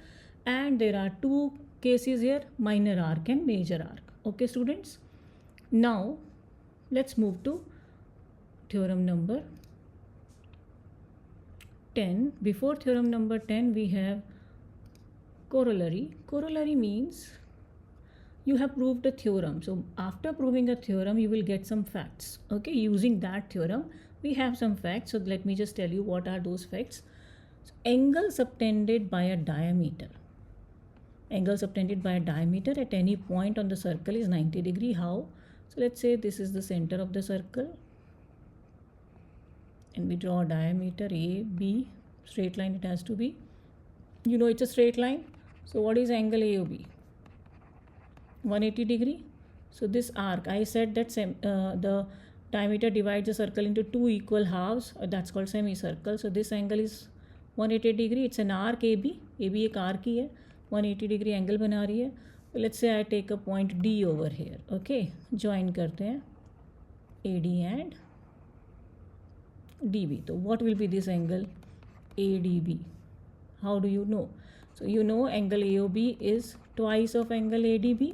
Speaker 1: and there are two cases here, minor arc and major arc. Okay students, now let's move to theorem number 10. Before theorem number 10 we have corollary. Corollary means you have proved a theorem. So after proving a theorem you will get some facts. Okay, using that theorem we have some facts. So let me just tell you what are those facts. So, angle subtended by a diameter. Angle subtended by a diameter at any point on the circle is 90 degree. How? So let's say this is the center of the circle and we draw a diameter AB, straight line it has to be. You know it's a straight line. So what is angle AOB? 180 degree. So this arc, I said that the diameter divides the circle into two equal halves. That's called semicircle. So this angle is 180 degree. It's an arc AB. AB एक arc ही है. 180 degree angle बना रही है. Let's say I take a point D over here. Okay, join करते हैं AD and DB. तो what will be this angle ADB? How do you know? So you know angle AOB is twice of angle ADB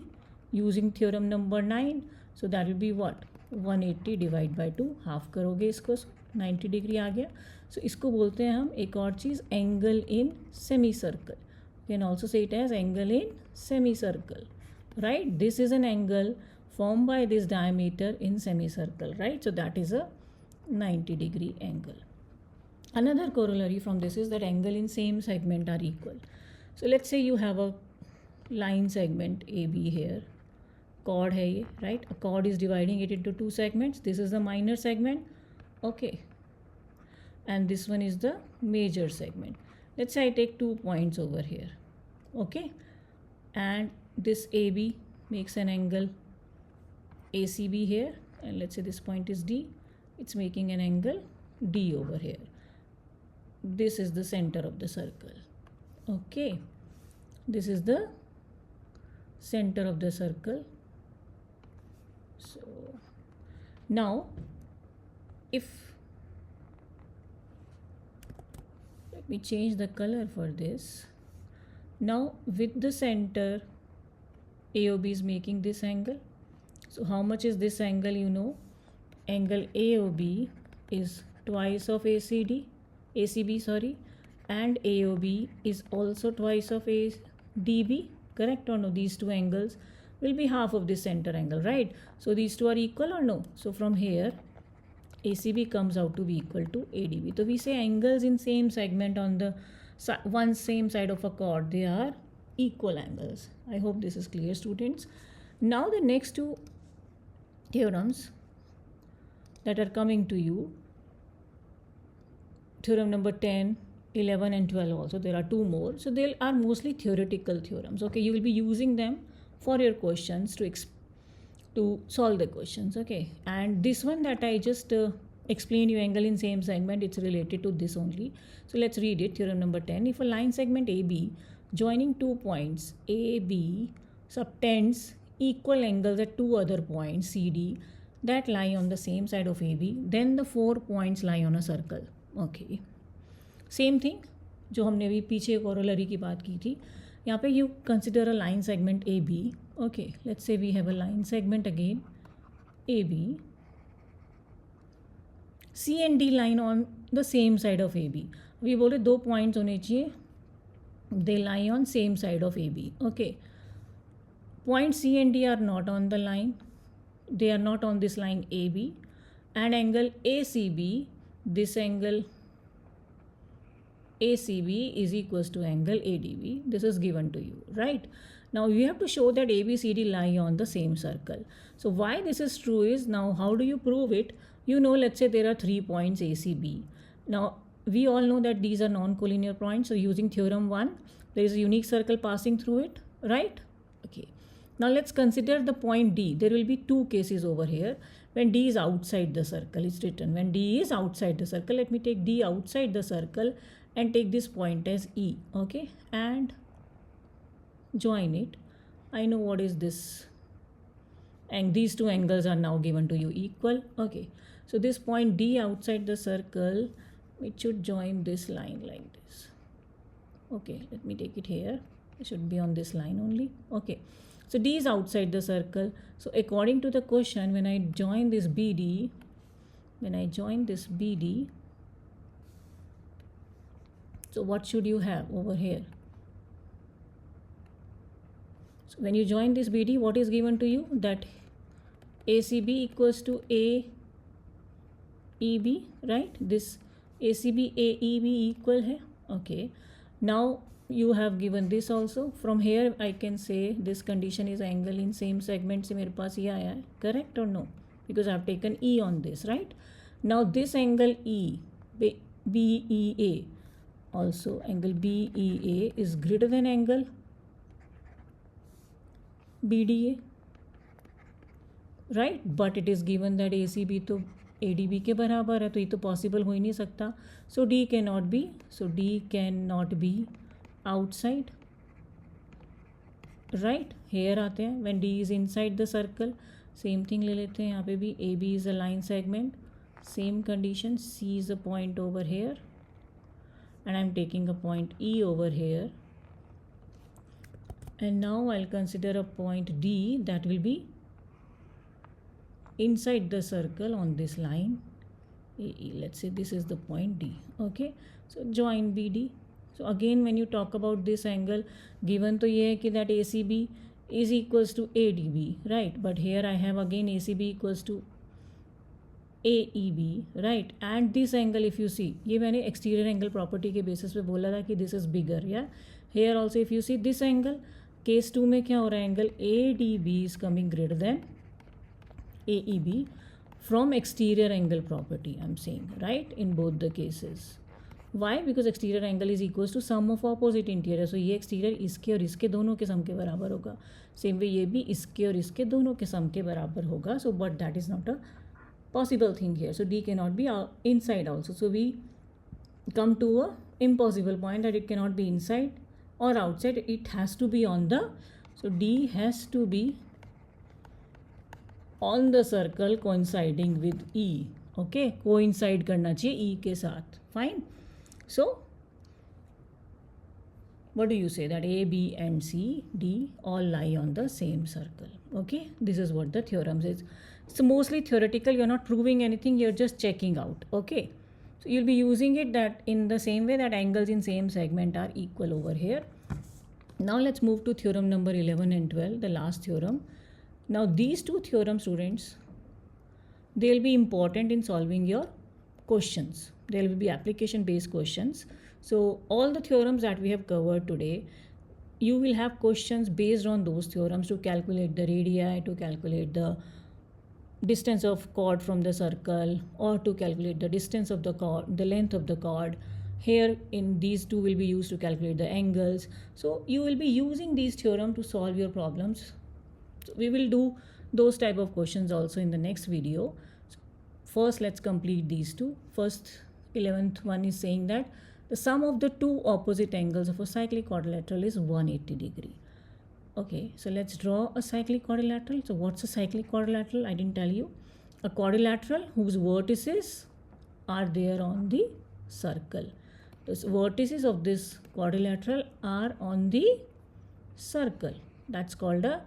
Speaker 1: using theorem number 9. So that will be what? 180 divide by 2. Half करोगे इसको, 90 degree आ गया. सो इसको बोलते हैं हम एक और चीज़, angle in semi circle. can also say it as angle in semicircle, right? This is an angle formed by this diameter in semicircle, right? So that is a 90-degree angle. Another corollary from this is that angle in same segment are equal. So let's say you have a line segment AB here, chord hai ye, right? A chord is dividing it into two segments. This is the minor segment, okay, and this one is the major segment. Let's say I take 2 points over here, okay, and this AB makes an angle ACB here, and let's say this point is D, it's making an angle D over here. This is the center of the circle, okay, this is the center of the circle. So now if, let me change the color for this. Now with the center, AOB is making this angle. So how much is this angle? You know, angle AOB is twice of ACB, sorry, and AOB is also twice of DB, correct or no? These two angles will be half of this center angle, right? So these two are equal or no? So from here, ACB comes out to be equal to ADB. So we say angles in same segment on the one same side of a chord, they are equal angles. I hope this is clear, students. Now the next two theorems that are coming to you, theorem number 10, 11 and 12 also, there are two more. So they are mostly theoretical theorems, okay? You will be using them for your questions to solve the questions, okay? And this one that I just explained you, angle in same segment, it's related to this only. So let's read it. Theorem number 10. If a line segment AB joining 2 points AB subtends equal angles at two other points CD that lie on the same side of AB, then the 4 points lie on a circle, okay? Same thing जो हमने अभी पीछे corollary की बात की थी, यहाँ पे you consider a line segment AB, okay? Let's say we have a line segment again AB, C and D line on the same side of AB. We बोले दो points होने चाहिए, they lie on same side of AB, okay? Point C and D are not on the line, they are not on this line AB, and angle ACB, this angle ACB is equals to angle ADB. This is given to you, right? Now you have to show that ABCD lie on the same circle. So why this is true is, now how do you prove it? You know, let's say there are 3 points ACB. Now we all know that these are non-collinear points. So using theorem 1, there is a unique circle passing through it, right? Okay. Now let's consider the point D. There will be two cases over here. When D is outside the circle, it's written when D is outside the circle. Let me take D outside the circle and take this point as E, okay, and join it. I know what is this, and these two angles are now given to you equal, okay. So this point D outside the circle, it should join this line like this, okay. Let me take it here, it should be on this line only, okay. So D is outside the circle. So according to the question, when I join this BD, so what should you have over here? So when you join this BD, what is given to you? That ACB equals to AEB, right? This ACB AEB equal hai, okay. Now you have given this also. From here I can say this condition is angle in same segment से मेरे पास ये आया है, correct or no? Because I have taken E on this, right? Now this angle E, BEA, also angle BEA is greater than angle BDA, right? But it is given that ACB तो ADB के बराबर है, तो ये तो possible हो ही नहीं सकता. So D cannot be outside, right? Here आते हैं when D is inside the circle. Same thing ले लेते हैं यहाँ पे भी. AB is a line segment, same condition. C is a point over here, and I'm taking a point E over here. And now I'll consider a point D that will be inside the circle on this line AE. Let's say this is the point D, okay. So join BD. So again when you talk about this angle, given तो ये है कि that A C B is equals to ADB, right? But here I have again ACB equals to AEB, right? And this angle if you see, ये मैंने exterior angle property के basis पे बोला था कि this is bigger, yeah? Here also if you see this angle, case 2 में क्या हो रहा है, angle ADB is coming greater than AEB from exterior angle property, I'm saying, right? In both the cases. Why? Because exterior angle is equals to sum of opposite interior. So ये exterior इसके और इसके दोनों के सम के बराबर होगा. Same way ये भी इसके और इसके दोनों के सम के बराबर होगा. So but that is not a possible thing here. So D cannot be inside also. So we come to a impossible point that it cannot be inside or outside. It has to be on the, so D has to be on the circle coinciding with E. Okay, coincide करना चाहिए E के साथ. Fine. So, what do you say? That A, B and C, D all lie on the same circle. Okay, this is what the theorem says. So mostly theoretical, you're not proving anything, you're just checking out. Okay, so you'll be using it that in the same way that angles in same segment are equal over here. Now let's move to theorem number 11 and 12, the last theorem. Now these two theorems, students, they'll be important in solving your questions. There will be application based questions. So all the theorems that we have covered today, you will have questions based on those theorems to calculate the radii, to calculate the distance of chord from the circle, or to calculate the distance of the chord, the length of the chord. Here in these two will be used to calculate the angles. So you will be using these theorems to solve your problems. So we will do those type of questions also in the next video. First, let's complete these two. First, 11th one is saying that the sum of the two opposite angles of a cyclic quadrilateral is 180 degree. Okay, so let's draw a cyclic quadrilateral. So what's a cyclic quadrilateral? I didn't tell you. A quadrilateral whose vertices are there on the circle. The vertices of this quadrilateral are on the circle. That's called a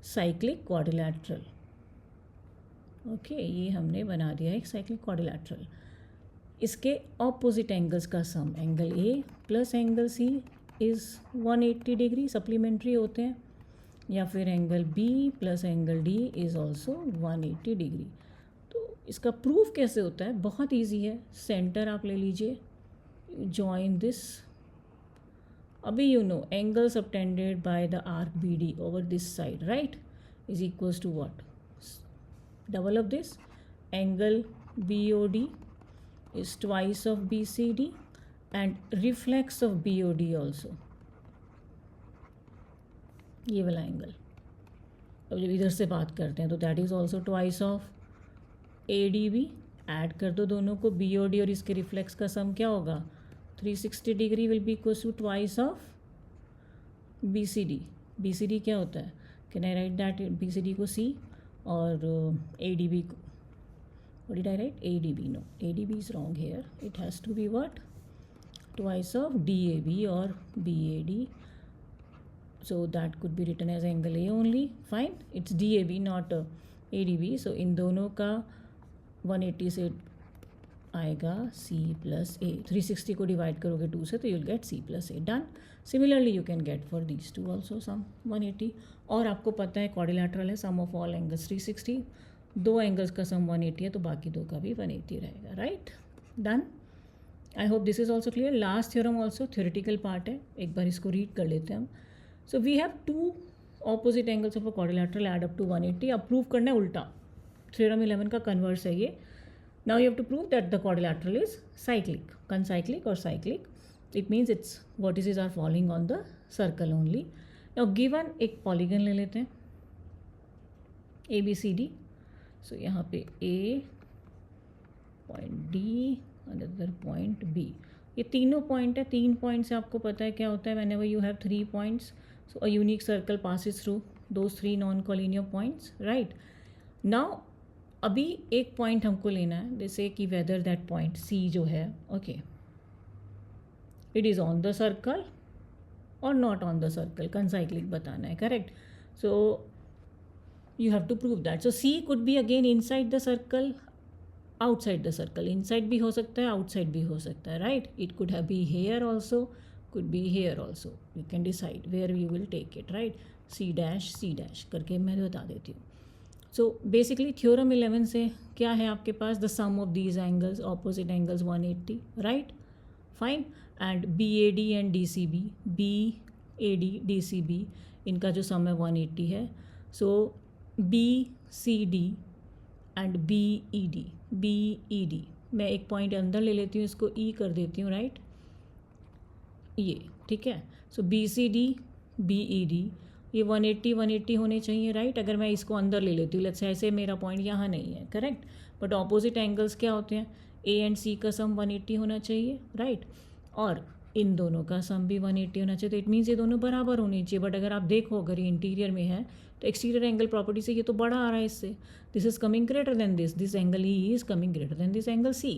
Speaker 1: cyclic quadrilateral. Okay ये हमने बना दिया एक cyclic quadrilateral. इसके opposite angles का sum, angle A plus angle C is 180 degree supplementary होते हैं, या फिर angle B plus angle D is also 180 degree. तो इसका प्रूफ कैसे होता है? बहुत ईजी है. सेंटर आप ले लीजिए, जॉइन दिस. अभी you know angle subtended by the arc B D over this side, right, is equals to what? Double of this. Angle BOD is twice of BCD and reflex of BOD also. ये वाला angle. अब जब इधर से बात करते हैं तो that is also twice of ADB. Add कर दो दोनों को, BOD और इसके रिफ्लेक्स का सम क्या होगा? 360 degree will be equals to twice of BCD. BCD क्या होता है? Can I write that BCD को C और ADB को, what did I write? ADB, no, ADB is wrong here. It has to be what? Twice of DAB or BAD. So that could be written as angle A only. Fine, it's DAB not ADB. So इन दोनों का 180 से आएगा C plus A. 360 को divide करोगे 2 से तो you'll get C plus A. Done. Similarly you can get for these two also sum 180. और आपको पता है क्वाड्रिलैटरल है, सम ऑफ ऑल एंगल्स 360. दो एंगल्स का सम 180 है तो बाकी दो का भी 180 रहेगा, right. Done. I hope this is also clear. Last theorem also theoretical part है, एक बार इसको रीड कर लेते हैं हम. So we have two opposite angles of a quadrilateral add up to 180. अब प्रूव करना है उल्टा, थ्योरम 11 का कन्वर्स है ये. Now you have to prove that the quadrilateral is cyclic, concyclic और cyclic. It means its vertices are falling on the circle only. Now given एक polygon ले लेते हैं ABCD. सो यहाँ पे A point D another point B. ये तीनों point है. 3 पॉइंट से आपको पता है क्या होता है whenever you have 3 points. So a unique circle passes through those 3 non-collinear points, right? Now अभी एक पॉइंट हमको लेना है, जैसे कि whether that point C जो है, okay, it is on the circle or not on the circle. Concyclic बताना है, correct? So you have to prove that. So C could be again inside the circle, outside the circle. Inside भी हो सकता है, outside भी हो सकता है, right? It could have be here also, could be here also. You can decide where you will take it, right? C dash करके मैं बता देती हूँ. So basically theorem 11 से क्या है आपके पास? The sum of these angles, opposite angles 180, right? Fine. And BAD and DCB, BAD DCB इनका जो सम है 180 है. So BCD and BED मैं एक पॉइंट अंदर ले लेती हूँ, इसको E कर देती हूँ, राइट? ये ठीक है. सो BCD BED ये 180 होने चाहिए, राइट? अगर मैं इसको अंदर ले लेती हूँ, लेट्स से ऐसे मेरा पॉइंट यहाँ नहीं है, करेक्ट? बट ऑपोजिट एंगल्स क्या होते हैं? A एंड C का सम 180 होना चाहिए, राइट? और इन दोनों का सम भी 180 होना चाहिए. तो इट मीन्स ये दोनों बराबर होने चाहिए. बट अगर आप देखो, अगर ये इंटीरियर में है तो एक्सटीरियर एंगल प्रॉपर्टी से ये तो बड़ा आ रहा है इससे. This is coming greater than this angle E is coming greater than this angle C.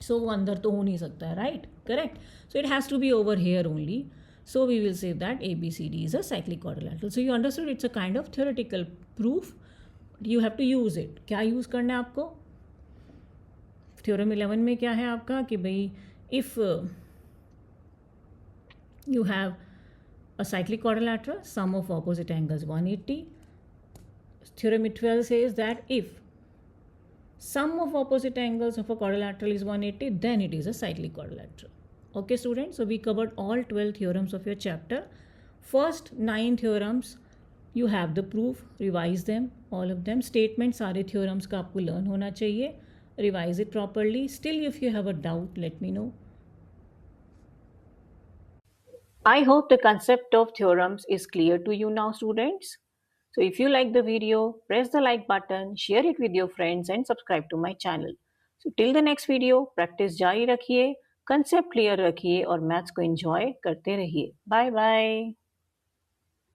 Speaker 1: So वो अंदर तो हो नहीं सकता है, right? Correct. So it has to be over here only. So we will say that ABCD is a cyclic quadrilateral. So you understood it's a kind of theoretical proof. You have to use it. क्या use करना है आपको? Theorem 11 में क्या है आपका कि भाई if you have a cyclic quadrilateral, sum of opposite angles 180. Theorem 12 says that if sum of opposite angles of a quadrilateral is 180, then it is a cyclic quadrilateral. Okay students, so we covered all 12 theorems of your chapter. First 9 theorems you have the proof, revise them, all of them. Statement सारे theorems का आपको learn होना चाहिए, revise it properly. Still if you have a doubt, let me know. I hope the concept of theorems is clear to you now students. So if you like the video, press the like button, share it with your friends and subscribe to my channel. So till the next video, practice जारी रखिए, concept clear रखिए और maths को enjoy करते रहिए. Bye bye.